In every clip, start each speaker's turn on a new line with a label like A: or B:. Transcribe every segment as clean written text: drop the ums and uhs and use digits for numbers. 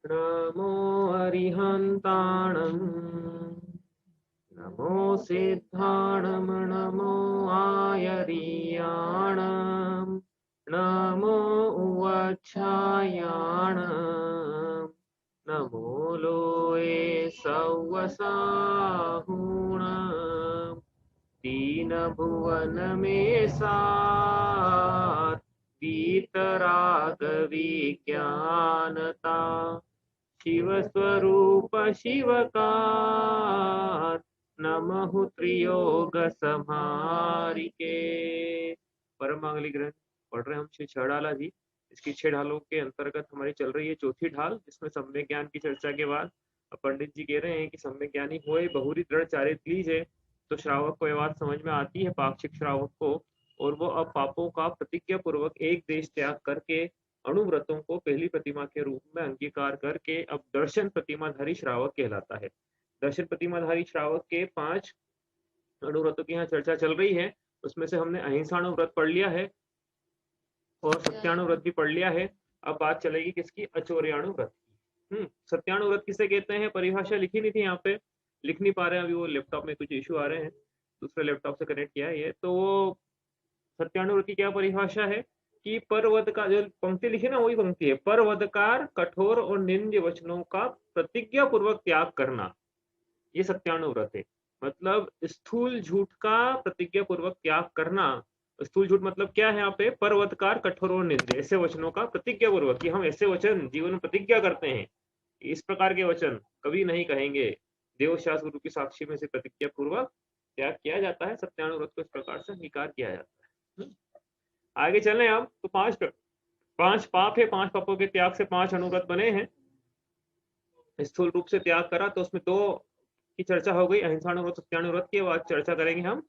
A: नमो अरिहन्ताणम् नमो सिद्धाणं नमो आयर्याणं नमो उवच्छायाणं नमो लोये सव्वसाहुणं दीनभुवन में सार वीतरागविज्ञानता शिव स्वरूप शिवकार नमः त्रियोग संहारिके। परम मांगलिक ग्रंथ पढ़ रहे हैं हम श्री छह ढाला जी। इसकी छह ढालों के अंतर्गत हमारी चल रही है चौथी ढाल, जिसमें सम्यक ज्ञान की चर्चा के बाद अब पंडित जी कह रहे हैं कि सम्यक ज्ञानी होए बहुरी दृढ़ चारित्रीज है। तो श्रावक को यह बात समझ में आती है, पाक्षिक श्रावक को, और वो अब पापों का प्रतिज्ञा पूर्वक एक देश त्याग करके अणुव्रतों को पहली प्रतिमा के रूप में अंगीकार करके अब दर्शन प्रतिमाधारी श्रावक कहलाता है। दर्शन प्रतिमाधारी श्रावक के 5 अणुव्रतों की यहाँ चर्चा चल रही है। उसमें से हमने अहिंसाणुव्रत पढ़ लिया है और सत्याणुव्रत भी पढ़ लिया है। अब बात चलेगी किसकी? अचौर्याणुव्रत की। सत्याणुव्रत किसे कहते हैं? परिभाषा लिखी नहीं थी यहाँ पे, लिख नहीं पा रहे हैं अभी, वो लैपटॉप में कुछ इश्यू आ रहे हैं, दूसरे लैपटॉप से कनेक्ट किया है ये। तो वो सत्याणुव्रत की क्या परिभाषा है कि परवद का, जो पंक्ति लिखी ना वही पंक्ति है, परवदकार कठोर और निंद्य वचनों का प्रतिज्ञा पूर्वक त्याग करना, ये सत्याणुव्रत है। मतलब स्थूल झूठ का प्रतिज्ञा पूर्वक त्याग करना। स्थूल झूठ मतलब क्या है? यहाँ पे परवदकार कठोर और निंद्य ऐसे वचनों का प्रतिज्ञा पूर्वक, कि हम ऐसे वचन जीवन में प्रतिज्ञा करते हैं, इस प्रकार के वचन कभी नहीं कहेंगे, देव शास्त्र गुरु की साक्षी में से प्रतिज्ञा पूर्वक त्याग किया जाता है। सत्याणुव्रत को इस प्रकार से अंगीकार किया जाता है। आगे चलें अब। तो 5 पाप है, 5 पापों के त्याग से 5 अनुव्रत बने हैं। स्थूल रूप से त्याग करा तो उसमें 2 की चर्चा हो गई, अहिंसाणुव्रत सत्याणुव्रत की। बाद चर्चा करेंगे हम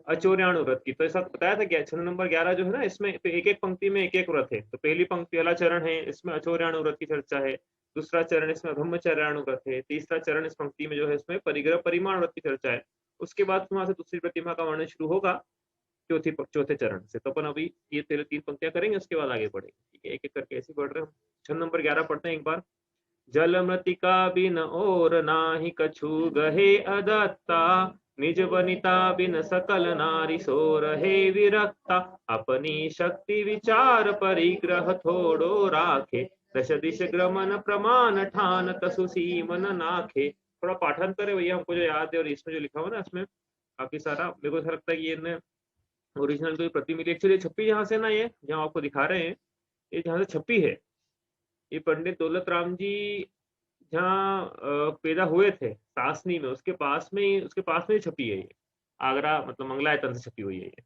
A: अचौर्याणुव्रत की। तो ऐसा बताया था कि छंद नंबर 11 जो है ना, इसमें तो एक एक पंक्ति में एक एक व्रत है। तो पहली पंक्ति वाला चरण है, इसमें अचौर्याणुव्रत की चर्चा है। दूसरा चरण इसमें ब्रह्मचर्याणुव्रत है। तीसरा चरण इस पंक्ति में जो है, इसमें परिग्रह परिमाण व्रत की चर्चा है। उसके बाद वहां से दूसरी प्रतिमा का वर्णन शुरू होगा चौथे चरण से। तो अपन अभी ये 3 पंक्तियां करेंगे, उसके बाद आगे बढ़ेंगे। ठीक है, एक एक करके ऐसे बढ़ रहे हैं। छंद नंबर 11 पढ़ते हैं एक बार। जल मृतिका बिन और नाही कछु गहे अदत्ता, निज बनिता बिन सकल नारी सो रहे विरक्ता, अपनी शक्ति विचार परिग्रह थोड़ो राखे, दश दिश ग्रमन प्रमाण ठान तसु सीमन नाखे। थोड़ा पाठांतर है भैया, हमको जो याद है, और इसमें जो लिखा हुआ ना, इसमें काफी सारा मेरे को ऐसा लगता है कि ये ओरिजिनल तो प्रति मिली, एक्चुअली छपी जहाँ से ना, ये जहाँ आपको दिखा रहे हैं, ये जहाँ से छपी है, ये पंडित दौलत राम जी जहाँ पैदा हुए थे सासनी में, उसके पास में ही छपी है ये। आगरा मतलब मंगलायतन से छपी हुई है ये।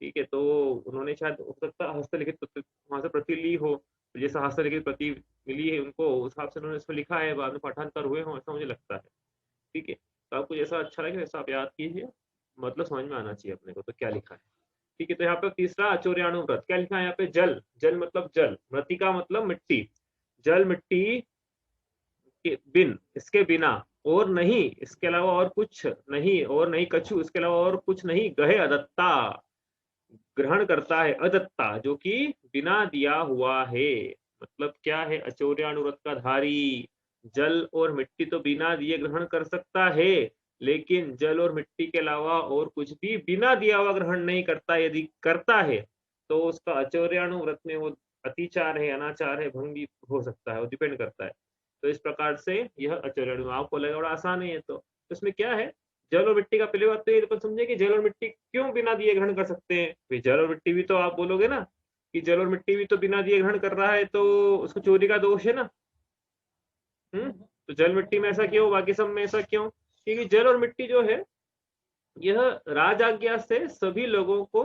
A: ठीक है, तो उन्होंने शायद हो सकता है हस्तलिखित वहां से प्रति ली हो, तो जैसा हस्तलिखित प्रति मिली है उनको, उस हिसाब से उन्होंने इसमें लिखा है, बाद में पाठांतर हुए हों, ऐसा मुझे लगता है। ठीक है, तो आपको जैसा अच्छा लगे वैसा आप याद कीजिए, मतलब समझ में आना चाहिए अपने को तो क्या लिखा है। ठीक है, तो यहाँ पे तीसरा अचौर्याणु व्रत क्या लिखा है यहाँ पे? जल, जल मतलब जल, मृतिका मतलब मिट्टी, जल मिट्टी के बिन, इसके बिना, और नहीं इसके अलावा और कुछ नहीं, और नहीं कछु इसके अलावा और कुछ नहीं, गहे अदत्ता ग्रहण करता है, अदत्ता जो कि बिना दिया हुआ है। मतलब क्या है? अचौर्याणुव्रत का धारी जल और मिट्टी तो बिना दिए ग्रहण कर सकता है, लेकिन जल और मिट्टी के अलावा और कुछ भी बिना दिया हुआ ग्रहण नहीं करता। यदि करता है तो उसका अचौर्याणुव्रत में वो अतिचार है, अनाचार है, भंग भी हो सकता है, वो डिपेंड करता है। तो इस प्रकार से यह अचौर्याणु, आपको लगा बड़ा आसान है ये, तो इसमें क्या है? जल और मिट्टी का पहली बात तो ये तो समझे कि जल और मिट्टी क्यों बिना दिए ग्रहण कर सकते हैं। भाई जल और मिट्टी भी तो आप बोलोगे ना कि जल और मिट्टी भी तो बिना दिए ग्रहण कर रहा है, तो उसको चोरी का दोष है ना। तो जल मिट्टी में ऐसा क्यों, बाकी सब में ऐसा क्यों? क्योंकि जल और मिट्टी जो है, यह राज आज्ञा से सभी लोगों को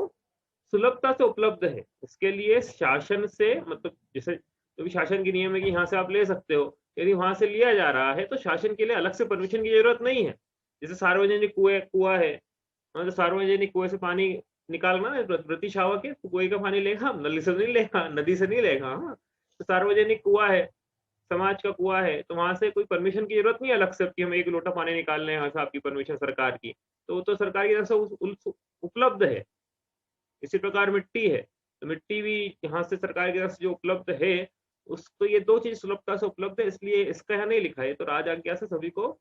A: सुलभता से उपलब्ध है। इसके लिए शासन से, मतलब जैसे तो भी शासन के नियम है कि यहाँ से आप ले सकते हो, यदि वहां से लिया जा रहा है तो शासन के लिए अलग से परमिशन की जरूरत नहीं है। जैसे सार्वजनिक कुआ है, तो सार्वजनिक कुएं से पानी निकालना है, प्रति शावक है, कुएं का पानी लेगा, नली से नहीं लेगा, नदी से नहीं लेगा। हाँ, तो सार्वजनिक कुआ है, समाज का कुआ है, तो वहां से कोई परमिशन की जरूरत नहीं अलग से कि हम 1 लोटा पानी निकाल लें, यहाँ से आपकी परमिशन सरकार की, तो वो तो सरकार की तरफ से उपलब्ध है। इसी प्रकार मिट्टी है, तो मिट्टी भी यहाँ से सरकार की तरफ से जो उपलब्ध है, उसको ये दो चीज सुलभता से उपलब्ध है, इसलिए इसका यहाँ नहीं लिखा है। तो राज आज्ञा से सभी को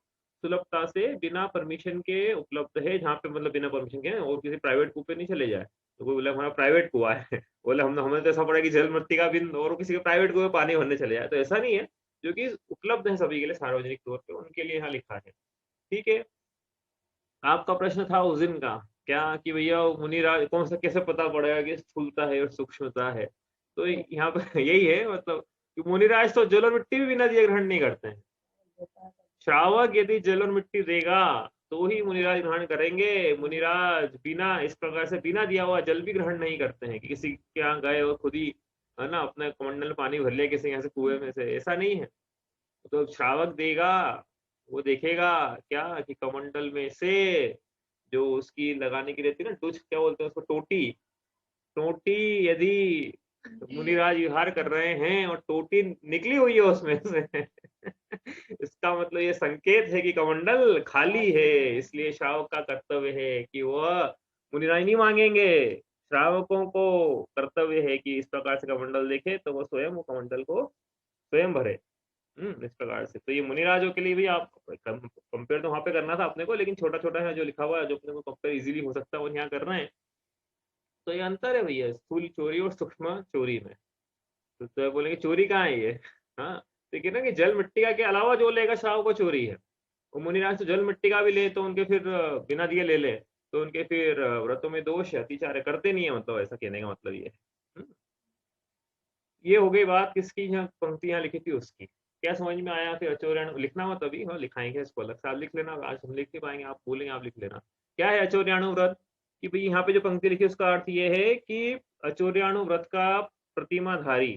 A: सुलभता से बिना परमिशन के उपलब्ध है, जहाँ पे मतलब बिना परमिशन के और किसी प्राइवेट कूप पे नहीं चले जाए। तो कोई बोले हमारा प्राइवेट कुआ है, बोले हम हमें तो ऐसा पड़ा कि जल मृत्यु का बिन और किसी के प्राइवेट कुएं में पानी भरने चले जाए, तो ऐसा नहीं है। जो कि उपलब्ध है सभी के लिए सार्वजनिक तौर पे, उनके लिए यहाँ लिखा है। ठीक है। आपका प्रश्न था उस दिन का क्या कि भैया मुनिराज कौन सा कैसे पता पड़ेगा कि स्थूलता है और सूक्ष्मता है। तो यहाँ पे यही है मतलब कि मुनिराज तो जल और मिट्टी भी बिना दिए ग्रहण नहीं करते हैं। श्रावक यदि जल और मिट्टी देगा तो ही मुनिराज ग्रहण करेंगे। मुनिराज बिना इस प्रकार से बिना दिया हुआ जल भी ग्रहण नहीं करते हैं कि किसी के यहाँ गए और खुद ही है ना अपने कमंडल में पानी भर लिया किसी यहाँ से कुएं में से, ऐसा नहीं है। तो श्रावक देगा, वो देखेगा क्या कि कमंडल में से जो उसकी लगाने की रहती है ना टूच क्या बोलते हैं उसको, टोटी। टोटी यदि मुनिराज विहार कर रहे हैं और टोटी निकली हुई है उसमें से इसका मतलब ये संकेत है कि कमंडल खाली है। इसलिए श्रावक का कर्तव्य है कि वह मुनिराज नहीं मांगेंगे, श्रावकों को कर्तव्य है कि इस प्रकार से कमंडल देखे तो वो स्वयं वो कमंडल को स्वयं भरे। इस प्रकार से। तो ये मुनिराजों के लिए भी आप कंपेयर तो वहां पे करना था अपने को, लेकिन छोटा छोटा है जो लिखा हुआ है जो अपने को कंपेयर इजीली हो सकता है वो यहाँ कर रहे हैं। तो ये अंतर है भैया स्थूल चोरी और सूक्ष्म चोरी में। तो बोलेंगे चोरी कहाँ है ये। हाँ, तो कहना कि जल मिट्टी का के अलावा जो लेगा शाह को चोरी है। और मुनिराज तो जल मिट्टी का भी ले तो उनके फिर बिना दिए ले ले तो उनके फिर व्रतों में दोष है, अतिचार करते नहीं है, मतलब ऐसा कहने का मतलब ये है। ये हो गई बात किसकी, यहाँ पंक्ति यहाँ लिखी थी उसकी। क्या समझ में आया। फिर अचौर्याणु लिखना हो तभी हाँ लिखाएंगे इसको अलग से, आप लिख लेना। आज हम लिख नहीं पाएंगे, आप बोलेंगे आप लिख लेना। क्या है अचौर्याणु व्रत कि भाई यहाँ पे जो पंक्ति लिखी उसका अर्थ ये है कि अचौर्याणु व्रत का प्रतिमाधारी,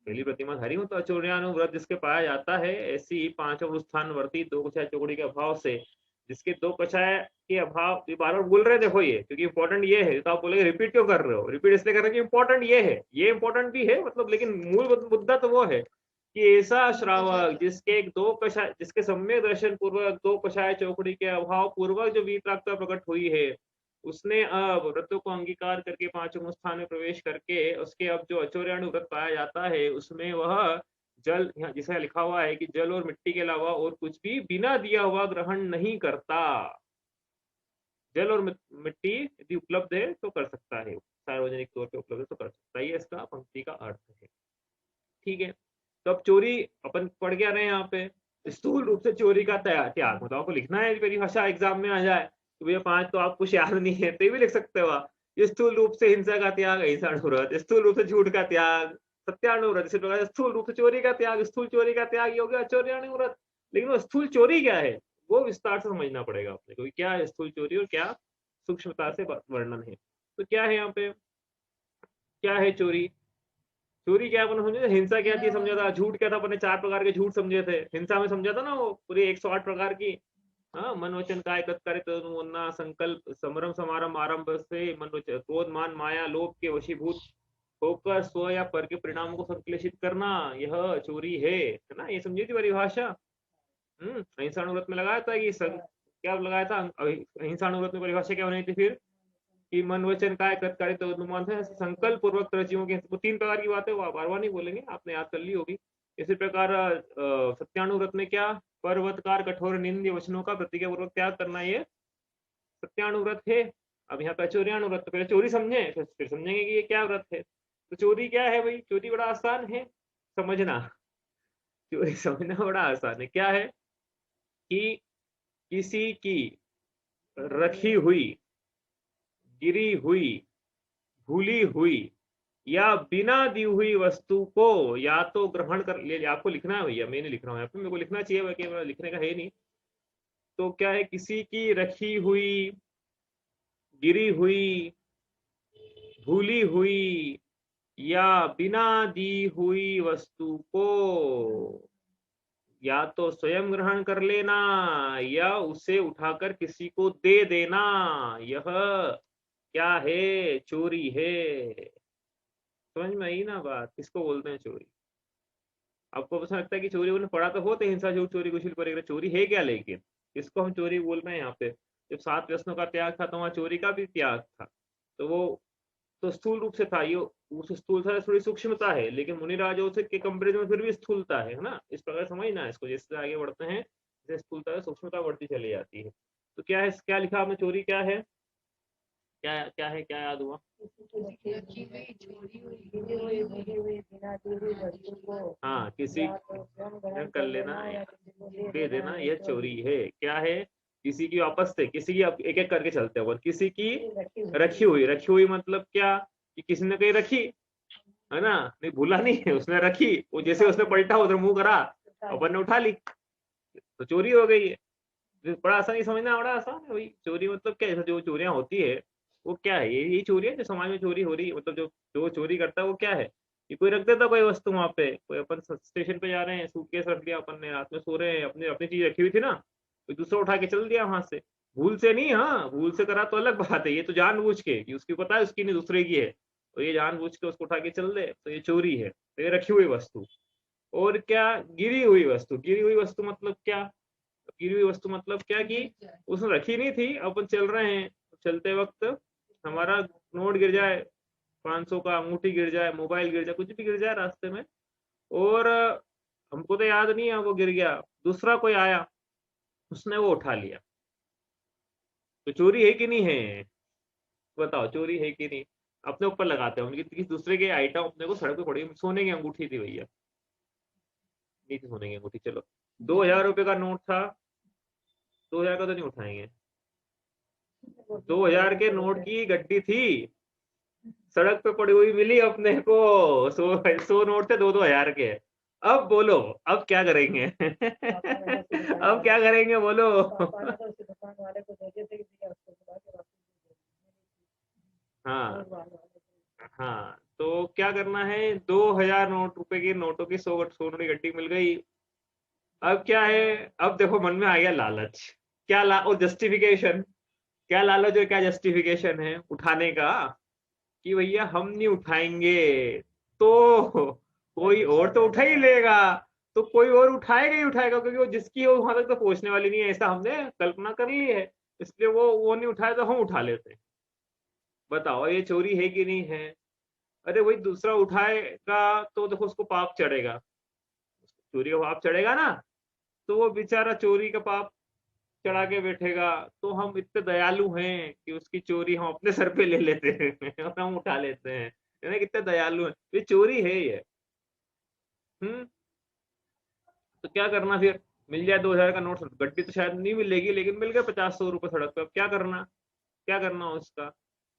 A: पहली प्रतिमाधारी हो तो अचौर्याणु व्रत जिसके पाया जाता है, ऐसी पांचों स्थान वर्ती दो कछाय चौकड़ी के अभाव से, जिसके दो कछाय के अभाव, ये बार बार बोल रहे हैं देखो ये, क्योंकि इंपॉर्टेंट ये है। तो आप बोलेंगे रिपीट क्यों कर रहे हो, रिपीट इसलिए कर रहे हो कि इंपॉर्टेंट ये है, ये इंपॉर्टेंट भी है मतलब, लेकिन मूल मुद्दा तो वो है कि ऐसा श्रावक जिसके दो कषाय, जिसके सम्यक दर्शन पूर्वक दो कषाय चौकड़ी के अभाव पूर्वक जो वीतरागता प्रकट हुई है, उसने अब व्रतों को अंगीकार करके पांचों स्थान में प्रवेश करके उसके अब जो अचौर्याणु व्रत पाया जाता है उसमें वह जल, यहाँ जिसे लिखा हुआ है कि जल और मिट्टी के अलावा और कुछ भी बिना दिया हुआ ग्रहण नहीं करता। जल और मिट्टी यदि उपलब्ध है तो कर सकता है, सार्वजनिक तौर पे उपलब्ध है तो कर सकता है, ये इसका पंक्ति का अर्थ है। ठीक है। तो अब चोरी अपन पढ़ क्या रहे हैं यहाँ पे, स्थूल रूप से चोरी का त्याग, मतलब आपको लिखना है परिभाषा एग्जाम में आ जाए तो भैया पांच तो आपको याद नहीं है तो ये भी लिख सकते हो आप। स्थूल रूप से हिंसा का त्याग अहिंसाणुव्रत, स्थूल रूप से झूठ का त्याग सत्यानुव्रत, इसी प्रकार स्थूल रूप से चोरी का त्याग, स्थूल चोरी का त्याग ये हो गया अचौर्याणुव्रत। लेकिन वो स्थूल चोरी क्या है वो विस्तार से समझना पड़ेगा अपने को, क्या है स्थूल चोरी और क्या सूक्ष्मता से वर्णन है। तो क्या है यहाँ पे, क्या है चोरी। चोरी क्या अपन समझे, हिंसा क्या थी समझा था, झूठ क्या था अपने चार प्रकार के झूठ समझे थे, हिंसा में समझा था ना वो पूरी 108 प्रकार की। हाँ, मन वचन काय तत्कार्य तन्मुन्ना संकल्प समरम समारंभ आरंभ से मन वचन क्रोध मान माया लोभ के वशीभूत होकर स्व या पर के परिणामों को संश्लेषित करना, यह चोरी है ना। ये समझी थी परिभाषा। अहिंसाणुव्रत में लगाया था कि क्या लगाया था अहिंसाणुव्रत में परिभाषा क्या होनी थी फिर कि मन वचन काय कार्य तो अनुमान है संकल्प पूर्वक तरजीवों के, वो तीन प्रकार की बातें वो बार बार नहीं बोलेंगे, आपने याद कर ली होगी। इसी प्रकार सत्यानुव्रत में क्या पर्वतकार कठोर निंद्य वचनों का प्रतिज्ञा पूर्वक त्याग करना, ये सत्यानुव्रत है। अब यहाँ पे चोरियानुव्रत, तो पहले चोरी समझे फिर समझेंगे कि ये क्या व्रत है। तो चोरी क्या है भाई, चोरी बड़ा आसान है समझना, चोरी समझना बड़ा आसान है। क्या है कि किसी की रखी हुई, गिरी हुई, भूली हुई या बिना दी हुई वस्तु को या तो ग्रहण कर ले, आपको लिखना है भैया, मैं नहीं लिख रहा हूँ यहाँ पे, मेरे को लिखना चाहिए लिखने का है नहीं। तो क्या है, किसी की रखी हुई, गिरी हुई, भूली हुई या बिना दी हुई वस्तु को या तो स्वयं ग्रहण कर लेना या उसे उठाकर किसी को दे देना, यह क्या है, चोरी है। समझ में आई ना बात, किसको बोलते हैं चोरी। आपको ऐसा लगता है कि चोरी उन्होंने पढ़ा तो होते हिंसा झूठ चोरी कुशल पर, चोरी है क्या, लेकिन इसको हम चोरी बोल रहे हैं यहाँ पे। जब 7 व्यसनों का त्याग था तो वहाँ चोरी का भी त्याग था, तो वो तो स्थूल रूप से था, ये उस स्थूलता से थोड़ी सूक्ष्मता है, लेकिन मुनिराजों से के कंपेरिजन में फिर भी स्थूलता है ना। इस प्रकार समझना है इसको, जैसे आगे बढ़ते हैं जैसे स्थूलता है सूक्ष्मता बढ़ती चली जाती है। तो क्या है, क्या लिखा आपने, चोरी क्या है, क्या क्या है, क्या याद हुआ? हाँ, किसी कर लेना या दे देना, यह चोरी है। क्या है, किसी की वापस से, किसी की एक एक करके चलते हैं, किसी की रखी हुई मतलब क्या, कि किसी ने कहीं रखी है ना, नहीं भूला नहीं है, उसने रखी, वो जैसे उसने पलटा उधर मुंह करा, अपन ने उठा ली, तो चोरी हो गई है। बड़ा आसानी समझना, बड़ा आसान है भाई। चोरी मतलब क्या है, जो चोरियां होती है वो क्या है, यही चोरी है जो समाज में चोरी हो रही है। मतलब जो जो चोरी करता है वो क्या है, कि कोई रख देता कोई वस्तु वहां पे, कोई अपन स्टेशन पे जा रहे हैं, सूटकेस रख लिया अपन ने, रात में सो रहे हैं, अपनी अपनी चीज रखी हुई थी ना, कोई दूसरा उठा के चल दिया वहां से, भूल से नहीं, हाँ भूल से करा तो अलग बात है, ये तो जानबूझ के, कि उसकी पता है उसकी नहीं दूसरे की है, तो ये जानबूझ के उसको उठा के चल दे, तो ये चोरी है। तो ये रखी हुई वस्तु। और क्या, गिरी हुई वस्तु, गिरी हुई वस्तु मतलब क्या, गिरी हुई वस्तु मतलब क्या, कि उसने रखी नहीं थी, अपन चल रहे हैं, चलते वक्त हमारा नोट गिर जाए, 500 का अंगूठी गिर जाए, मोबाइल गिर जाए, कुछ भी गिर जाए रास्ते में, और हमको तो याद नहीं है वो गिर गया, दूसरा कोई आया, उसने वो उठा लिया, तो चोरी है कि नहीं है, बताओ चोरी है कि नहीं। अपने ऊपर लगाते हैं उनकी, किसी दूसरे के आइटम अपने को सड़क पे पड़ी, सोने की अंगूठी थी भैया, नहीं थी सोने की अंगूठी, चलो 2000 रुपए का नोट था, 2000 का तो नहीं उठाएंगे, 2000 के नोट की गड्डी थी, सड़क पे पड़ी हुई मिली अपने को, 100 नोट थे 2-2 हजार के। अब बोलो, अब क्या करेंगे? अब क्या करेंगे बोलो? हाँ हाँ, तो क्या करना है, 2000 नोट रुपए की नोटों की 100 की गड्डी मिल गई। अब क्या है, अब देखो मन में आ गया लालच, क्या और जस्टिफिकेशन, क्या लालच और क्या जस्टिफिकेशन है उठाने का, कि भैया हम नहीं उठाएंगे तो कोई और तो उठा ही लेगा, तो कोई और उठाएगा ही उठाएगा, क्योंकि वो जिसकी वो वहां तक तो पहुंचने वाली नहीं है, ऐसा हमने कल्पना कर ली है, इसलिए वो नहीं उठाए तो हम उठा लेते हैं। बताओ ये चोरी है कि नहीं है? अरे वही दूसरा उठाएगा तो देखो उसको पाप चढ़ेगा, चोरी का पाप चढ़ेगा ना, तो वो बेचारा चोरी का पाप चढ़ा के बैठेगा, तो हम इतने दयालु हैं कि उसकी चोरी हम अपने सर पे ले लेते हैं और हम उठा लेते हैं, यानी कितने दयालु हैं, ये चोरी है ये। हम्म। तो क्या करना फिर, मिल जाए 2000 का नोट, गड्डी तो शायद नहीं मिलेगी, लेकिन मिल गया 50-100 रुपए सड़क पे, अब क्या करना, क्या करना उसका,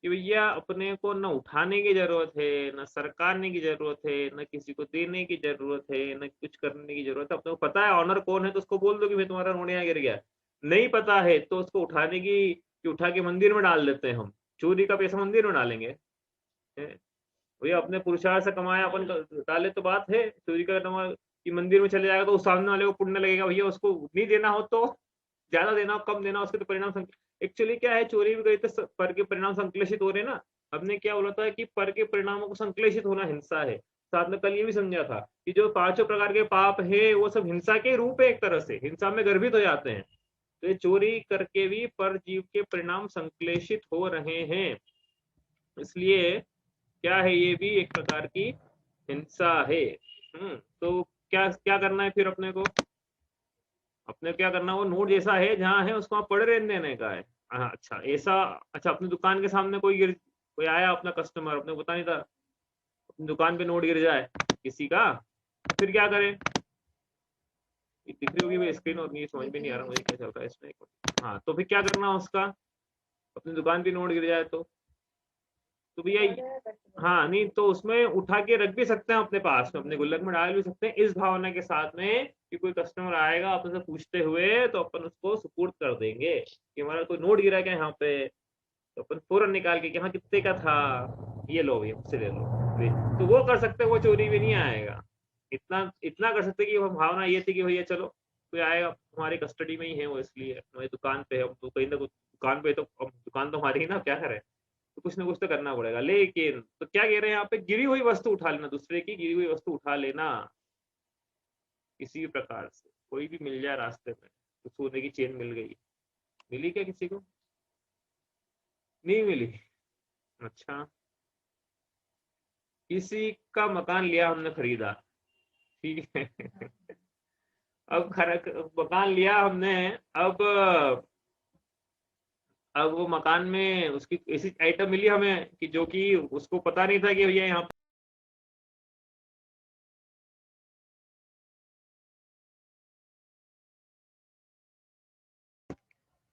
A: कि भैया अपने को न उठाने की जरूरत है, न सरकारने की जरूरत है, न किसी को देने की जरूरत है, न कुछ करने की जरूरत है, अपने को पता है ऑनर कौन है, तो उसको बोल दो कि भाई तुम्हारा नोट यहाँ गिर गया। नहीं पता है तो उसको उठाने की, कि उठा के मंदिर में डाल देते हैं हम, चोरी का पैसा मंदिर में डालेंगे, भैया अपने पुरुषार्थ से कमाया अपन डाले तो बात है, चोरी का कि मंदिर में चले जाएगा तो उस सामने वाले को पुण्य लगेगा, भैया उसको नहीं देना हो तो ज्यादा देना हो कम देना हो, उसके तो परिणाम, एक्चुअली क्या है, चोरी भी गई तो पर के परिणाम संश्लेषित हो रहे हैं ना। हमने क्या बोला था कि पर के परिणामों को संश्लेषित होना हिंसा है, साथ में कल ये भी समझा था कि जो पांचों प्रकार के पाप है वो सब हिंसा के रूप है, एक तरह से हिंसा में गर्भित हो जाते हैं, तो ये चोरी करके भी पर जीव के परिणाम संश्लेषित हो रहे हैं, इसलिए क्या है, ये भी एक प्रकार की हिंसा है। तो क्या क्या करना है फिर अपने को, अपने क्या करना, वो नोट जैसा है जहाँ है उसको आप पड़े रहने देने का है। हाँ अच्छा ऐसा, अच्छा अपनी दुकान के सामने कोई आया अपना कस्टमर, अपने को पता नहीं था, अपनी दुकान पे नोट गिर जाए किसी का, तो फिर क्या करें, ये दिख रही होगी स्क्रीन, और ये समझ में नहीं आ रहा मुझे क्या चल रहा है इसमें। हाँ तो फिर क्या करना उसका, अपनी दुकान पे नोट गिर जाए तो भैया, हाँ नहीं तो उसमें उठा के रख भी सकते हैं अपने पास में, अपने गुल्लक में डाल भी सकते हैं, इस भावना के साथ में कि कोई कस्टमर आएगा अपने से पूछते हुए तो अपन उसको सुपुर्द कर देंगे कि हमारा कोई नोट गिरा क्या यहाँ पे, तो अपन फौरन निकाल के कि हाँ कितने का था, ये लो भैया मुझसे ले लो, तो वो कर सकते हैं, वो चोरी भी नहीं आएगा। इतना इतना कर सकते कि वो भावना ये थी कि भैया चलो कोई आएगा हमारी कस्टडी में ही है वो, इसलिए हमारी दुकान पे है, हम तो कहीं ना कुछ दुकान पे, तो अब दुकान तो हमारी ही ना, क्या करें, तो कुछ ना कुछ तो करना पड़ेगा। लेकिन तो क्या कह रहे हैं यहाँ पे, गिरी हुई वस्तु उठा लेना, दूसरे की गिरी हुई वस्तु उठा लेना, किसी भी प्रकार से कोई भी मिल जाए रास्ते में, तो सोने की चेन मिल गई, मिली क्या किसी को, नहीं मिली, अच्छा किसी का मकान लिया हमने, खरीदा, ठीक है। अब मकान लिया हमने। अब अब वो मकान में उसकी ऐसी आइटम मिली हमें कि जो कि उसको पता नहीं था कि भैया यहाँ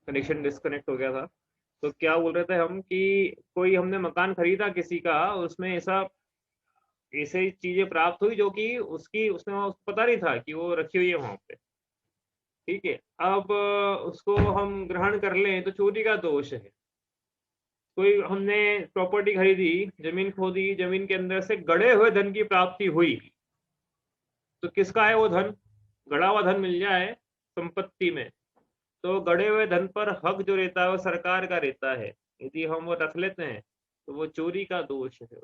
A: कनेक्शन डिस्कनेक्ट हो गया था। तो क्या बोल रहे थे हम कि कोई हमने मकान खरीदा किसी का, उसमें ऐसा ऐसे चीजें प्राप्त हुई जो कि उसकी उसने उसको पता नहीं था कि वो रखी हुई है वहां पे, ठीक है। अब उसको हम ग्रहण कर लें तो चोरी का दोष है। कोई हमने प्रॉपर्टी खरीदी, जमीन खोदी, जमीन के अंदर से गड़े हुए धन की प्राप्ति हुई, तो किसका है वो धन? गड़ा हुआ धन मिल जाए संपत्ति में, तो गड़े हुए धन पर हक जो रहता है वो सरकार का रहता है। यदि हम वो रख लेते हैं तो वो चोरी का दोष है।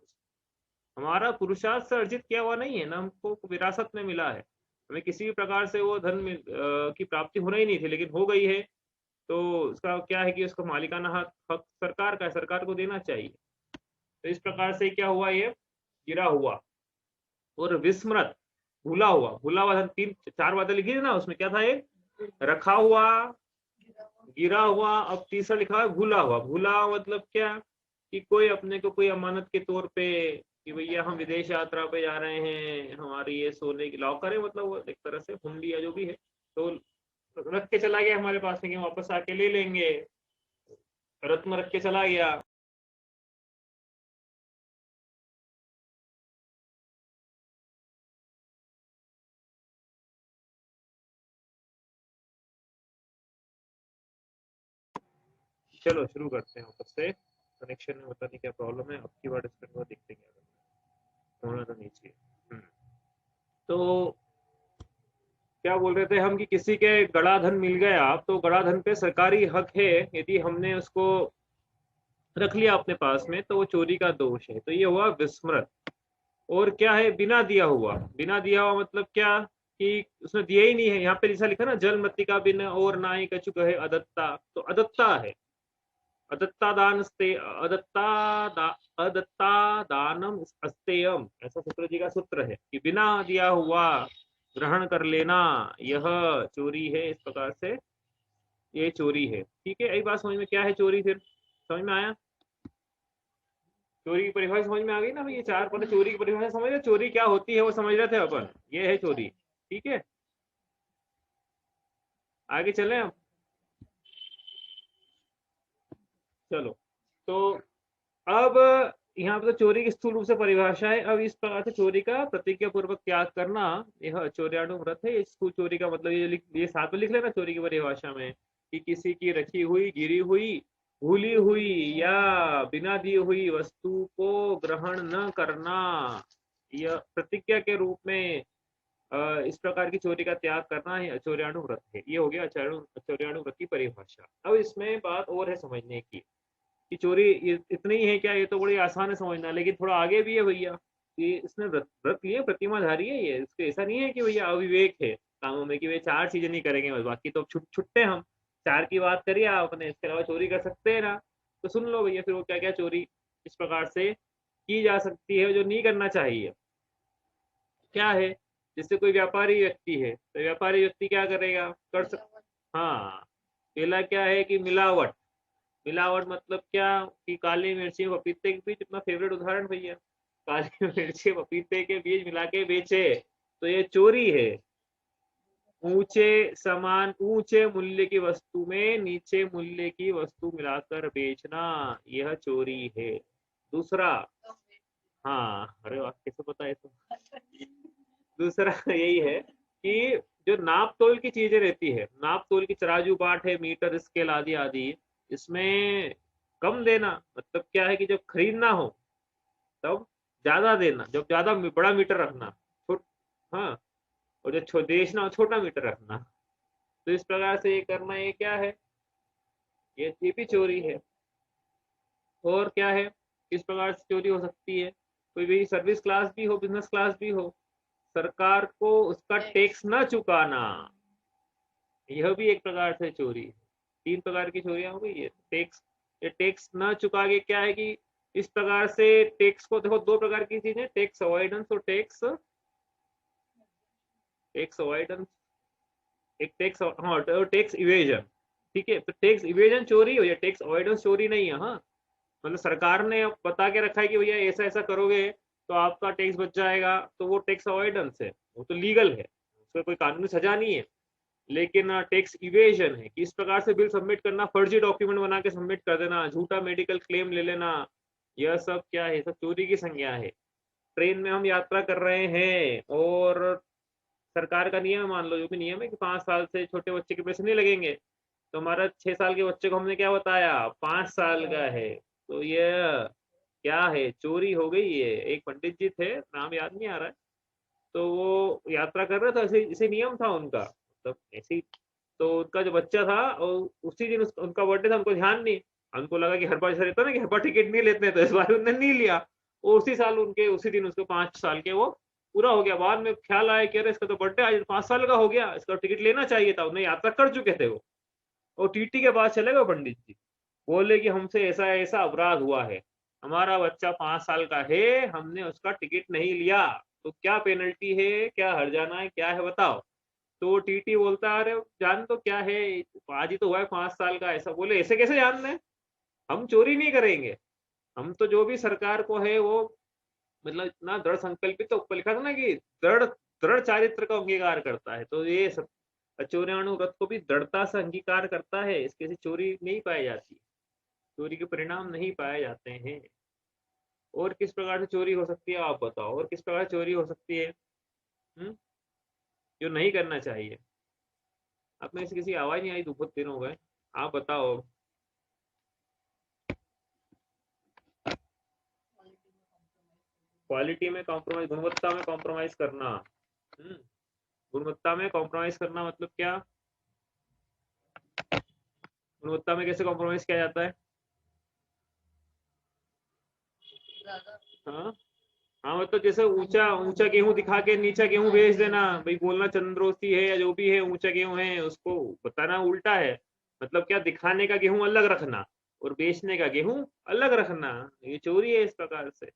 A: हमारा पुरुषार्थ से अर्जित किया हुआ नहीं है ना, हमको विरासत में मिला है। हमें किसी भी प्रकार से वो धन की प्राप्ति होना ही नहीं थी, लेकिन हो गई है। तो उसका क्या है कि उसका मालिकाना हक हक सरकार का है, सरकार को देना चाहिए। तो इस प्रकार से क्या हुआ, ये गिरा हुआ और विस्मृत, भूला हुआ धन। तीन चार बातें लिखी थी ना उसमें, क्या था? एक रखा हुआ, गिरा हुआ, अब तीसरा लिखा है भूला हुआ। भूला हुआ मतलब क्या? कि कोई अपने को कोई अमानत के तौर पे कि भैया हम विदेश यात्रा पे जा रहे हैं, हमारी ये सोने की लॉकर है, मतलब वो एक तरह से हुंडी या जो भी है, तो रख के चला गया हमारे पास में कि वापस आके ले लेंगे, रत्न रख के चला गया। चलो शुरू करते हैं वापस से। कनेक्शन में पता नहीं क्या प्रॉब्लम है, अब की बार इसका देखते हैं, होना तो नहीं चाहिए। तो क्या बोल रहे थे हम कि किसी के गड़ा धन मिल गया, तो गड़ा धन पे सरकारी हक है, यदि हमने उसको रख लिया अपने पास में तो वो चोरी का दोष है। तो ये हुआ विस्मृत। और क्या है? बिना दिया हुआ। बिना दिया हुआ मतलब क्या? कि उसने दिया ही नहीं है। यहाँ पे जैसा लिखा ना, जल मृत्तिका का बिन और ना ही कछु कहे अदत्ता, तो अदत्ता है। अदत्ता दान अदत्ता अदत्ता दानम अस्तेयम, ऐसा सूत्र जी का सूत्र है कि बिना दिया हुआ ग्रहण कर लेना यह चोरी है। इस प्रकार से ये चोरी है, ठीक है। यही बात समझ में क्या है चोरी, फिर समझ में आया? चोरी की परिभाषा समझ में आ गई ना भाई? ये चार पहले चोरी की परिभाषा समझ रहे, चोरी क्या होती है वो समझ रहे थे अपन, ये है चोरी, ठीक है। आगे चलें अब। चलो, तो अब यहाँ पे तो चोरी की स्थूल रूप से परिभाषा है। अब इस प्रकार से चोरी का प्रतिज्ञा पूर्वक त्याग करना यह चोर्याणु व्रत है। इस चोरी का मतलब ये साथ में लिख लेना चोरी की परिभाषा में, कि किसी की रखी हुई, गिरी हुई, भूली हुई या बिना दी हुई वस्तु को ग्रहण न करना, यह प्रतिज्ञा के रूप में इस प्रकार की चोरी का त्याग करना है चौर्याणु व्रत है। ये हो गया चौर्याणु व्रत की परिभाषा। अब इसमें बात और है समझने की कि चोरी इतनी ही है क्या? ये तो बड़ी आसान है समझना, लेकिन थोड़ा आगे भी है भैया। कि इसने व्रत व्रत लिए, प्रतिमाधारी है ये, इसके ऐसा नहीं है कि भैया अविवेक है कामों में कि वे चार चीजें नहीं करेंगे बस, बाकी तो छुट्टे हम। चार की बात करिए आपने, इसके अलावा चोरी कर सकते हैं ना? तो सुन लो भैया फिर वो क्या क्या चोरी इस प्रकार से की जा सकती है जो नहीं करना चाहिए। क्या है? जैसे कोई व्यापारी व्यक्ति है, तो व्यापारी व्यक्ति क्या करेगा, कर सक हाँ, पहला क्या है कि मिलावट। मिलावट मतलब क्या? कि काली मिर्ची पपीते के बीच, अपना फेवरेट उदाहरण भैया, काली मिर्ची पपीते के बीज मिला के बेचे, तो ये चोरी है। ऊंचे मूल्य की वस्तु में नीचे मूल्य की वस्तु मिलाकर बेचना, यह चोरी है। दूसरा, हाँ, अरे वाह, कैसे पता है तो। दूसरा यही है कि जो नाप तोल की चीजें रहती है, नाप तोल की तराजू बाट है, मीटर स्केल आदि आदि, इसमें कम देना मतलब क्या है कि जब खरीदना हो तब ज्यादा देना, जब ज्यादा बड़ा मीटर रखना, छोट हाँ, और जब बेचना हो छोटा मीटर रखना। तो इस प्रकार से ये करना, ये क्या है? ये भी चोरी है। और क्या है? किस प्रकार से चोरी हो सकती है? कोई भी सर्विस क्लास भी हो, बिजनेस क्लास भी हो, सरकार को उसका टैक्स न चुकाना, यह भी एक प्रकार से चोरी है। तीन प्रकार की चोरियां हो गई है। टैक्स, ये टैक्स न चुका के क्या है कि इस प्रकार से टैक्स को देखो, दो प्रकार की चीजें, टैक्स अवॉइडेंस और टैक्स अवॉइडेंस, एक टैक्स, हाँ, टैक्स इवेजन। ठीक है, तो टैक्स इवेजन चोरी हो या टैक्स अवॉइडेंस चोरी नहीं है। हाँ, मतलब सरकार ने बता के रखा है कि भैया ऐसा ऐसा करोगे तो आपका टैक्स बच जाएगा, तो वो टैक्स अवॉइडेंस है, वो तो लीगल है, उसका कोई कानूनी सजा नहीं है। लेकिन टैक्स इवेजन है कि इस प्रकार से बिल सबमिट करना, फर्जी डॉक्यूमेंट बना के सबमिट कर देना, झूठा मेडिकल क्लेम ले लेना, यह सब क्या है, सब चोरी की संज्ञा है। ट्रेन में हम यात्रा कर रहे हैं और सरकार का नियम, मान लो जो भी नियम है कि 5 साल से छोटे बच्चे के पैसे नहीं लगेंगे, तो हमारा 6 साल के बच्चे को हमने क्या बताया 5 साल का है, तो ये क्या है, चोरी हो गई है। एक पंडित जी थे, नाम याद नहीं आ रहा है, तो वो यात्रा कर रहे थे, ऐसे इसी नियम था उनका, मतलब ऐसी, तो उनका जो बच्चा था और उसी दिन उनका बर्थडे था, उनको ध्यान नहीं, उनको लगा कि हर बार ऐसा रहता है ना कि हर बार टिकट नहीं लेते हैं, तो इस बार उन्होंने नहीं लिया, और उसी साल उनके उसी दिन उसको 5 साल के वो पूरा हो गया। बाद में ख्याल आया कि अरे इसका तो बर्थडे आज 5 साल का हो गया, इसका टिकट लेना चाहिए था, उन्हें यात्रा कर चुके थे वो, और टीटी के पास चले गए पंडित जी, बोले कि हमसे ऐसा ऐसा अपराध हुआ है, हमारा बच्चा 5 साल का है, हमने उसका टिकट नहीं लिया, तो क्या पेनल्टी है, क्या हर्जाना है, क्या है बताओ। तो टीटी बोलता है अरे जान तो क्या है, आज ही तो हुआ है 5 साल का। ऐसा बोले, ऐसे कैसे जान लें, हम चोरी नहीं करेंगे, हम तो जो भी सरकार को है वो, मतलब इतना दृढ़ संकल्पित, तो ऊपर लिखा था ना कि दृढ़ दृढ़ चारित्र का अंगीकार करता है, तो ये सब चौराणु व्रत को भी दृढ़ता से अंगीकार करता है, इसके से चोरी नहीं पाई जाती, चोरी के परिणाम नहीं पाए जाते हैं। और किस प्रकार से चोरी हो सकती है आप बताओ, और किस प्रकार चोरी हो सकती है, जो नहीं करना चाहिए। आप में से किसी की आवाज नहीं आई, बहुत दिन हो गए, आप बताओ। क्वालिटी में कॉम्प्रोमाइज, गुणवत्ता में कॉम्प्रोमाइज करना। गुणवत्ता में कॉम्प्रोमाइज करना मतलब क्या, गुणवत्ता में कैसे कॉम्प्रोमाइज किया जाता है। हाँ, हाँ, मतलब जैसे ऊंचा ऊंचा गेहूं दिखा के नीचा गेहूं बेच देना, भाई बोलना चंद्रोसी है या जो भी है ऊंचा गेहूं है, उसको बताना उल्टा है। मतलब क्या, दिखाने का गेहूं अलग रखना और बेचने का गेहूं अलग रखना, ये चोरी है इस प्रकार से।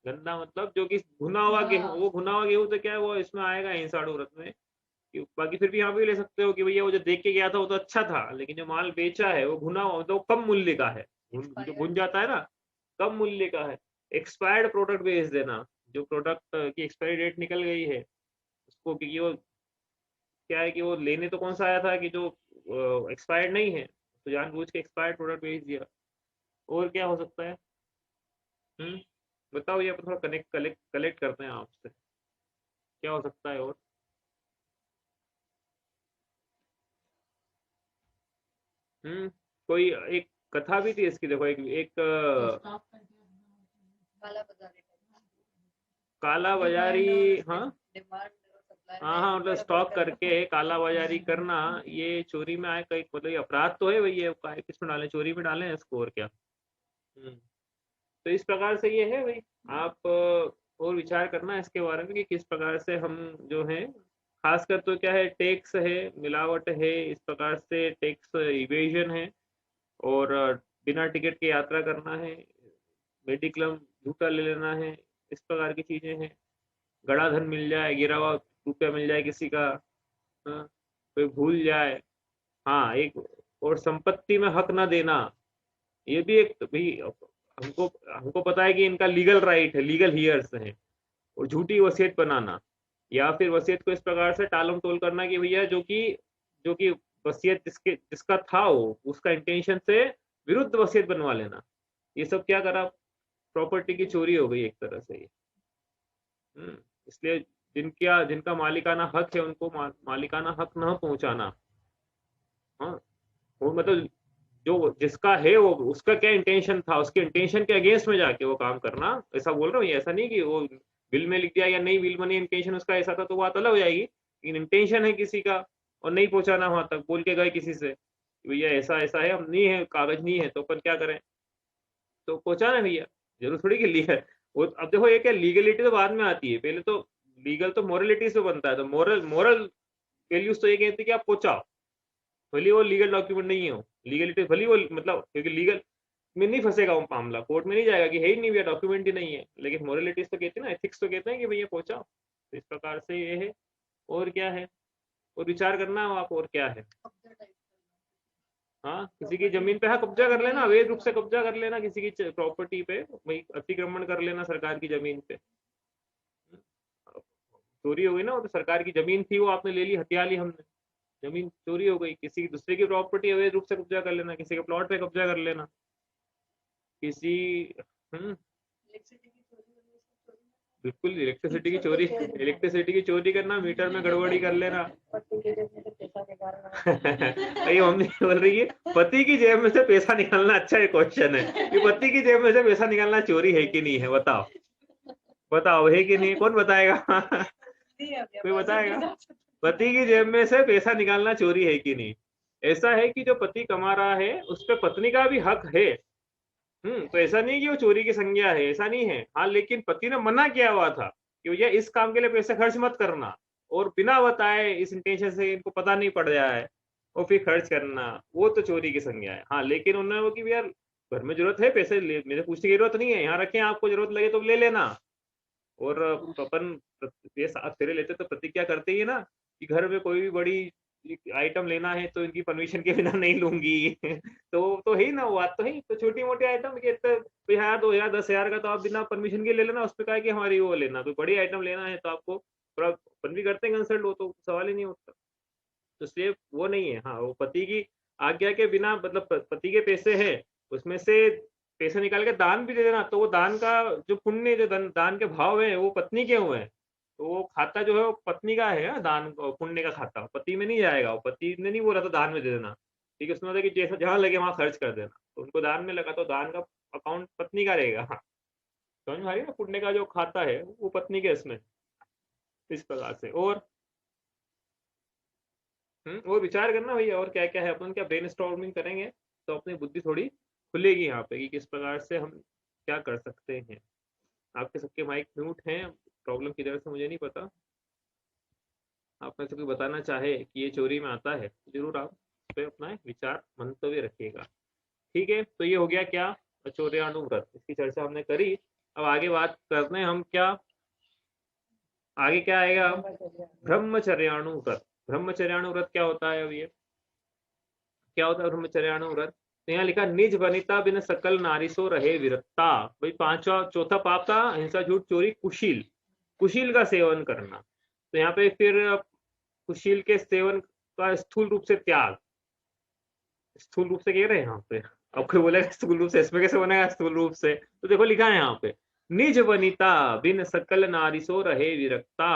A: गंदा मतलब जो कि भुना हुआ गेहूं, वो भुना हुआ गेहूं तो क्या है, वो इसमें आएगा हिंसाड़ू व्रत में। बाकी फिर भी यहाँ पे ले सकते हो कि भैया वो जो देख के गया था वो तो अच्छा था, लेकिन जो माल बेचा है वो भुना हुआ, तो कम मूल्य का है, जो भुन जाता है ना, कम मूल्य का है। एक्सपायर्ड प्रोडक्ट बेच देना, जो प्रोडक्ट की एक्सपायरी डेट निकल गई है उसको, क्योंकि वो क्या है कि वो लेने तो कौन सा आया था कि जो एक्सपायर्ड नहीं है, तो जानबूझ के एक्सपायर्ड प्रोडक्ट बेच दिया। और क्या हो सकता है, हम्म बताओ, ये अपन थोड़ा कनेक्ट कलेक्ट कलेक्ट करते हैं आपसे, क्या हो सकता है और। हम्म कोई एक कथा भी थी इसकी, देखो एक एक काला बाजारी, हाँ, हाँ, हाँ, मतलब स्टॉक करके काला बाजारी करना, ये चोरी में आए, कई मतलब ये अपराध तो है भाई, ये किसमें डालें, चोरी में डालें इसको, और क्या। तो इस प्रकार से ये है भाई, आप और विचार करना इसके बारे में कि किस प्रकार से हम जो है, खासकर तो क्या है, टैक्स है, मिलावट है, इस प्रकार से टैक्स इवेजन है, और बिना टिकट के यात्रा करना है, मेडिक्लेम झूठा ले लेना है, इस प्रकार की चीजें हैं। गड़ा धन मिल जाए, गिरा हुआ रुपया मिल जाए किसी का, हाँ, कोई भूल जाए, हाँ, एक, और संपत्ति में हक ना देना, ये भी एक भाई, हमको हमको पता है कि इनका लीगल राइट है, लीगल हियर्स हैं, और झूठी वसीयत बनाना, या फिर वसीयत को इस प्रकार से टालम टोल करना कि भैया जो कि वसीयत जिसका था वो उसका इंटेंशन से विरुद्ध वसीयत बनवा लेना, ये सब क्या करा, प्रॉपर्टी की चोरी हो गई एक तरह से ये। इसलिए जिनका मालिकाना हक है उनको मालिकाना हक न पहुंचाना। हाँ, वो मतलब जो जिसका है वो, उसका क्या इंटेंशन था, उसके इंटेंशन के अगेंस्ट में जाके वो काम करना, ऐसा बोल रहा हूँ, ये ऐसा नहीं कि वो बिल में लिख दिया या नहीं, बिल में नहीं, इंटेंशन उसका ऐसा था तो बात अलग हो जाएगी, लेकिन इंटेंशन है किसी का और नहीं पहुंचाना वहां तक, बोल के गए किसी से कि भैया ऐसा ऐसा है, हम नहीं है, कागज नहीं है, तो अपन क्या करें, तो पहुंचाना भैया, जरूर थोड़ी के लिए है वो। अब देखो ये क्या, लीगलिटी तो बाद में आती है, पहले तो लीगल तो मोरलिटी से बनता है, तो मोरल मोरल वैल्यूज तो ये कहती है कि आप पहुंचाओ, भले वो लीगल डॉक्यूमेंट नहीं हो, लीगलिटी भले वो, मतलब क्योंकि लीगल में नहीं फंसेगा वो मामला, कोर्ट में नहीं जाएगा कि है ही नहीं भैया, डॉक्यूमेंट ही नहीं है। लेकिन मोरलिटीज तो कहते हैं ना, एथिक्स तो कहते हैं कि भैया पहुंचाओ। तो इस प्रकार से ये है। और क्या है, और विचार करना हो आप, और क्या है। हाँ, किसी की जमीन पे हाँ कब्जा कर लेना, अवैध रूप से कब्जा कर लेना किसी की प्रॉपर्टी पे, भाई अतिक्रमण कर लेना सरकार की जमीन पे। चोरी हो गई ना, वो तो सरकार की जमीन थी, वो आपने ले ली, हथिया ली हमने, जमीन चोरी हो गई। किसी दूसरे की प्रॉपर्टी अवैध रूप से कब्जा कर लेना, किसी के प्लॉट पे कब्जा कर लेना, किसी हम्म बिल्कुल इलेक्ट्रिसिटी की चोरी, इलेक्ट्रिसिटी की चोरी करना, मीटर में गड़बड़ी कर लेना। ये मम्मी बोल रही है पति की जेब में से पैसा निकालना, अच्छा है क्वेश्चन है कि पति की जेब में से पैसा निकालना चोरी है कि नहीं है, बताओ बताओ, है कि नहीं, कौन बताएगा। कोई बताएगा, पति की जेब में से पैसा निकालना चोरी है कि नहीं। ऐसा है कि जो पति कमा रहा है उस पर पत्नी का भी हक है। तो ऐसा नहीं कि वो चोरी की संज्ञा है, ऐसा नहीं है। हाँ, लेकिन पति ने मना किया हुआ था कि भैया इस काम के लिए पैसे खर्च मत करना, और बिना बताए इस इंटेंशन से इनको पता नहीं पड़ जाए और फिर खर्च करना, वो तो चोरी की संज्ञा है। हाँ, लेकिन उन्होंने वो कि यार घर में जरूरत है पैसे, मेरे पूछने की जरूरत नहीं है, यहाँ रखें, आपको जरूरत लगे तो ले लेना। और अपन ये साथ फेरे लेते तो प्रतिज्ञा करते ही है ना कि घर में कोई भी बड़ी आइटम लेना है तो इनकी परमिशन के बिना नहीं लूंगी। तो है ही ना, वो बात तो है। तो छोटी मोटी आइटम के तो 1000 2000 10,000 का तो आप बिना परमिशन के ले लेना, उस पर कहा कि हमारी वो लेना, कोई बड़ी आइटम लेना है तो आपको थोड़ा अपन भी करते हैं कंसल्ट, वो तो सवाल ही नहीं उठता। तो इसलिए वो नहीं है। हाँ, वो पति की आज्ञा के बिना, मतलब पति के पैसे है उसमें से पैसे निकाल के दान भी दे देना, तो वो दान का जो पुण्य, जो दान के भाव है वो पत्नी के हुए हैं। तो वो खाता जो है वो पत्नी का है, दान पुण्य का खाता पति में नहीं जाएगा। वो पति ने नहीं बोला था दान में दे देना, ठीक है, उसने बोला कि जैसा जहां लगे वहां खर्च कर देना, तो उनको दान में लगा तो दान का अकाउंट पत्नी का रहेगा। हाँ, समझ में आ रही है ना, पुण्य का जो खाता है वो पत्नी के इसमें, इस प्रकार से। और विचार करना भैया, और क्या क्या है, अपन क्या ब्रेन स्टॉर्मिंग करेंगे तो अपनी बुद्धि थोड़ी खुलेगी यहाँ पे कि किस प्रकार से हम क्या कर सकते हैं। आपके सबके माइक म्यूट हैं, प्रॉब्लम किधर से मुझे नहीं पता। आप में से कोई बताना चाहे कि ये चोरी में आता है, जरूर आप इस पे अपना विचार मंतव्य रखिएगा। ठीक है, तो ये हो गया क्या, चौर्यानुव्रत, इसकी चर्चा हमने करी। अब आगे बात करते हैं हम क्या, आगे क्या आएगा, ब्रह्मचर्यानुव्रत। ब्रह्मचर्यानुव्रत क्या होता है, अब ये क्या होता है ब्रह्मचर्यानुव्रत। तो यहाँ लिखा निज वनिता बिन सकल नारिसो रहे विरक्ता। भाई पांचवा चौथा पाप था हिंसा झूठ चोरी कुशील, कुशील का सेवन करना। तो यहाँ पे फिर कुशील के सेवन का स्थूल रूप से त्याग, स्थूल रूप से कह रहे हैं यहाँ पे। अब कोई बोलेगा स्थूल रूप से, इसमें कैसे बनेगा स्थूल रूप से, तो देखो लिखा है यहाँ पे, निज वनिता बिन सकल नारिसो रहे विरक्ता।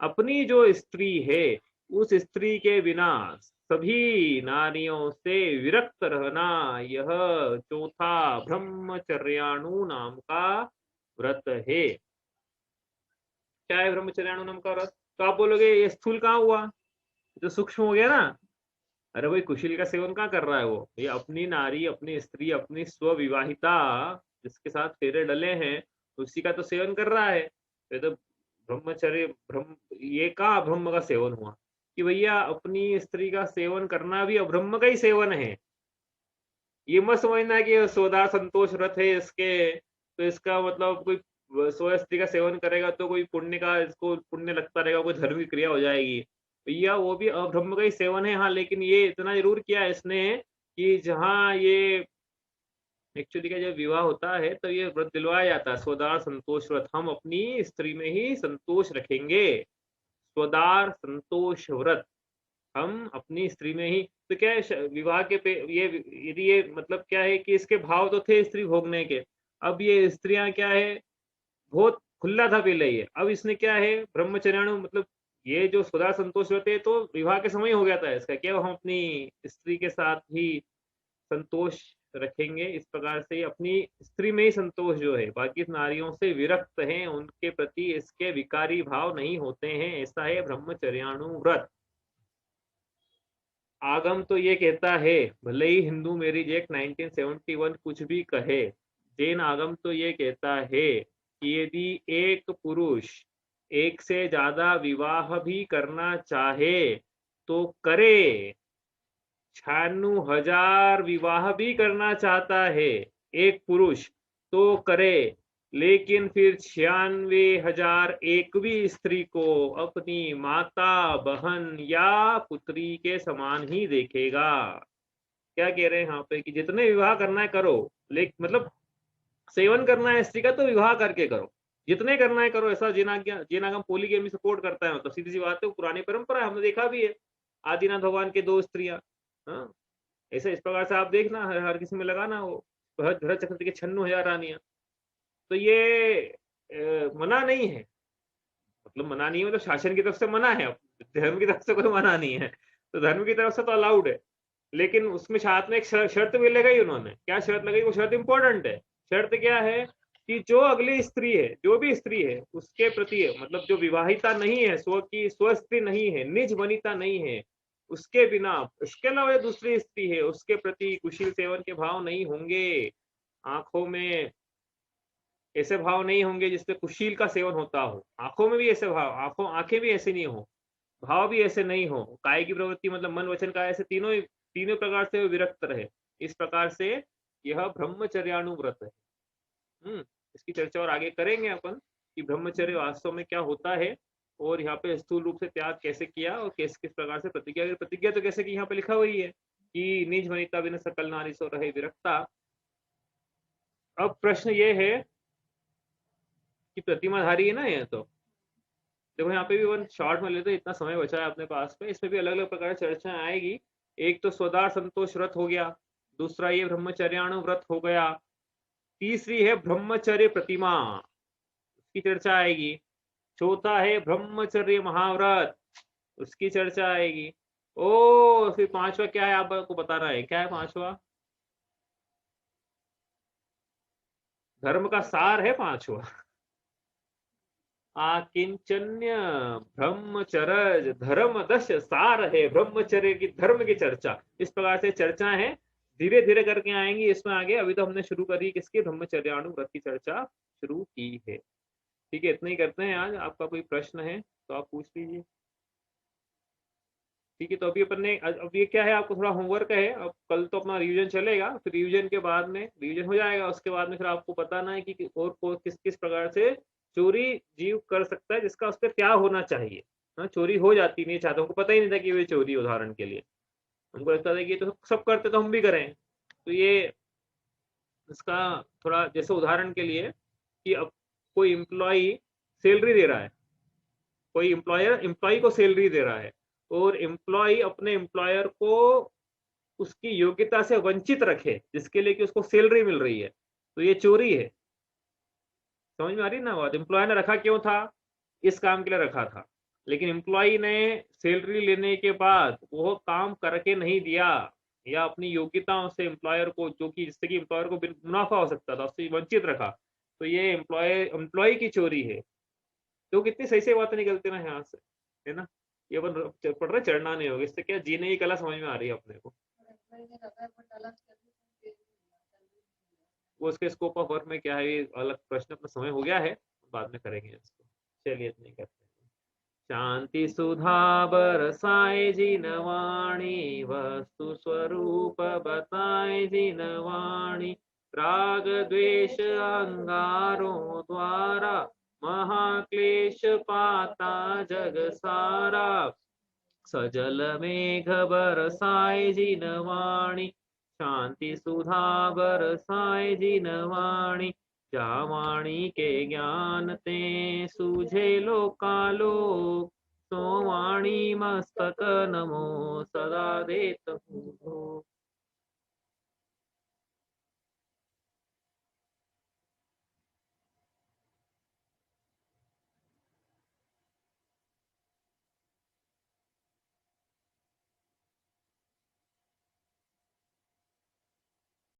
A: अपनी जो स्त्री है उस स्त्री के बिना सभी नारियों से विरक्त रहना, यह चौथा ब्रह्मचर्याणु नाम का व्रत है। क्या है ब्रह्मचर्याणु नाम का व्रत। तो आप बोलोगे ये स्थूल कहाँ हुआ, जो सूक्ष्म हो गया ना। अरे भाई कुशील का सेवन कहाँ कर रहा है वो, ये अपनी नारी, अपनी स्त्री, अपनी स्वविवाहिता जिसके साथ फेरे डले हैं उसी का तो सेवन कर रहा है। ये तो ब्रह्मचर्य ब्रह्म, ये कहाँ ब्रह्म का सेवन हुआ कि भैया अपनी स्त्री का सेवन करना भी अब्रह्म का ही सेवन है। ये मत समझना कि सोदा संतोष व्रत है इसके, तो इसका मतलब कोई सो स्त्री का सेवन करेगा तो कोई पुण्य का, इसको पुण्य लगता रहेगा, कोई धर्म की क्रिया हो जाएगी। भैया वो भी अब्रह्म का ही सेवन है। हाँ, लेकिन ये इतना जरूर किया इसने कि जहाँ ये एक्चुअली का जब विवाह होता है तो ये व्रत दिलवाया जाता है, स्वदार संतोष व्रत, हम अपनी स्त्री में ही संतोष रखेंगे। स्वदार संतोष व्रत, हम अपनी स्त्री में ही। तो क्या है विवाह के पे ये, यदि ये मतलब क्या है कि इसके भाव तो थे स्त्री भोगने के, अब ये स्त्रियां क्या है, बहुत खुला था पहले ये, अब इसने क्या है ब्रह्मचर्याणु, मतलब ये जो सदा संतोष रहते हैं तो विवाह के समय हो गया था इसका, क्या हम अपनी स्त्री के साथ ही संतोष रखेंगे। इस प्रकार से अपनी स्त्री में ही संतोष जो है, बाकी नारियों से विरक्त हैं, उनके प्रति इसके विकारी भाव नहीं होते हैं, ऐसा है ब्रह्मचर्याणु व्रत। आगम तो ये कहता है, भले ही हिंदू मैरिज एक्ट 1971 कुछ भी कहे, जैन आगम तो ये कहता है कि यदि एक पुरुष एक से ज्यादा विवाह भी करना चाहे तो करे, 96,000 विवाह भी करना चाहता है एक पुरुष तो करे, लेकिन फिर 96,001वीं स्त्री को अपनी माता, बहन या पुत्री के समान ही देखेगा। क्या कह रहे हैं यहाँ पे कि जितने विवाह करना है करो, लेकिन मतलब सेवन करना है स्त्री का तो विवाह करके करो, जितने करना है करो। ऐसा जीनागम पोलीगेमी सपोर्ट करता है, मतलब सीधी सी बात है, पुरानी परंपरा हमने देखा भी है। आदिनाथ भगवान के 2 स्त्रियां, हाँ, ऐसे इस प्रकार से आप देखना हर किसी में लगाना वो भरत चक्रवर्ती के 96,000 रानियां। तो ये मना नहीं है, मतलब मना नहीं है, मतलब शासन की तरफ से मना है, धर्म की तरफ से कोई मना नहीं है। तो धर्म की तरफ से तो अलाउड है, लेकिन उसमें साथ में एक शर्त भी लगाई उन्होंने। क्या शर्त लगाई? वो शर्त इंपॉर्टेंट है। शर्त क्या है कि जो अगली स्त्री है, जो भी स्त्री है, उसके प्रति मतलब जो विवाहिता नहीं है, स्व स्त्री नहीं है, निज वनिता नहीं है, उसके बिना, इसके अलावा जो दूसरी स्त्री है उसके प्रति कुशील सेवन के भाव नहीं होंगे। आंखों में ऐसे भाव नहीं होंगे जिससे कुशील का सेवन होता हो, आंखों में भी ऐसे भाव, आंखें भी ऐसे नहीं हो, भाव भी ऐसे नहीं हो, काय की प्रवृत्ति मतलब मन वचन का ऐसे तीनों प्रकार से विरक्त रहे। इस प्रकार से यह ब्रह्मचर्यानुव्रत है। इसकी चर्चा और आगे करेंगे अपन कि ब्रह्मचर्य वास्तव में क्या होता है, और यहाँ पे स्थूल रूप से त्याग कैसे किया और किस किस प्रकार से प्रतिज्ञा तो कैसे की यहाँ पे लिखा हुई है कि निज वनिता बिन सकल नारी सो रहे विरक्ता। अब प्रश्न ये है कि प्रतिमाधारी है ना, ये तो देखो यहाँ पे भी वन शॉर्ट में लेते, इतना समय बचा है अपने पास में, इसमें भी अलग अलग प्रकार की चर्चाएं आएगी। एक तो स्वदार संतोष व्रत हो गया, दूसरा ये ब्रह्मचर्याणु व्रत हो गया, तीसरी है ब्रह्मचर्य प्रतिमा, उसकी चर्चा आएगी, चौथा है ब्रह्मचर्य महाव्रत, उसकी चर्चा आएगी। ओ फिर पांचवा क्या है आपको बताना है, क्या है पांचवा? धर्म का सार है पांचवा, आकिंचन्य ब्रह्मचर्य धर्म दश सार है, ब्रह्मचर्य की धर्म की चर्चा। इस प्रकार से चर्चा है, धीरे धीरे करके आएंगी इसमें आगे। अभी तो हमने शुरू करी किसकी, ब्रह्मचर्याणु व्रत की चर्चा शुरू की है। ठीक है, इतना ही करते हैं आज। आपका कोई प्रश्न है तो आप पूछ लीजिए। ठीक है, तो अभी अपन ने, अब ये क्या है, आपको थोड़ा होमवर्क है। अब कल तो अपना रिवीजन चलेगा, फिर रिवीजन के बाद में रिवीजन हो जाएगा, उसके बाद में फिर आपको बताना है कि और किस किस प्रकार से चोरी जीव कर सकता है, जिसका उस पर त्याग होना चाहिए। हाँ, चोरी हो जाती नहीं चाहता, हमको पता ही नहीं था कि वे चोरी, उदाहरण के लिए हमको लगता था कि तो सब करते तो हम भी करें। तो ये इसका थोड़ा, जैसे उदाहरण के लिए कि अब कोई एम्प्लॉय सैलरी दे रहा है, कोई एम्प्लॉयर एम्प्लॉय को सैलरी दे रहा है, और एम्प्लॉय अपने एम्प्लॉयर को उसकी योग्यता से वंचित रखे जिसके लिए कि उसको सैलरी मिल रही है, तो ये चोरी है। समझ में आ रही ना बात? एम्प्लॉय ने रखा क्यों था? इस काम के लिए रखा था, लेकिन एम्प्लॉय ने सैलरी लेने के बाद वो काम करके नहीं दिया, या अपनी योग्यताओं से एम्प्लॉयर को, जो कि जिससे कि एम्प्लॉयर को मुनाफा हो सकता था, उससे वंचित रखा, तो ये एम्प्लॉय की चोरी है। तो कितनी सही सही बातें निकलती ना यहाँ से, है ना? ये अपन पढ़ रहे, चढ़ना नहीं होगा, इससे क्या जीने की कला समझ में आ रही है अपने को। वो उसके स्कोप ऑफ वर्क में क्या है, ये अलग प्रश्न, अपना समय हो गया है, बाद में करेंगे इसको। चलिए इतनी करते हैं। शांति सुधा बरसाए जिनवाणी, वस्तु स्वरूप बताए जिनवाणी, राग द्वेष अंगारों द्वारा, महाक्लेश पाता जग सारा, सजल मेघ बरसाए जिनवाणी, शांति सुधा बरसाए जिनवाणी, जावाणी के ज्ञान ते सूझे लोकालोक, सो वाणी मस्तक नमो सदा देत हूँ।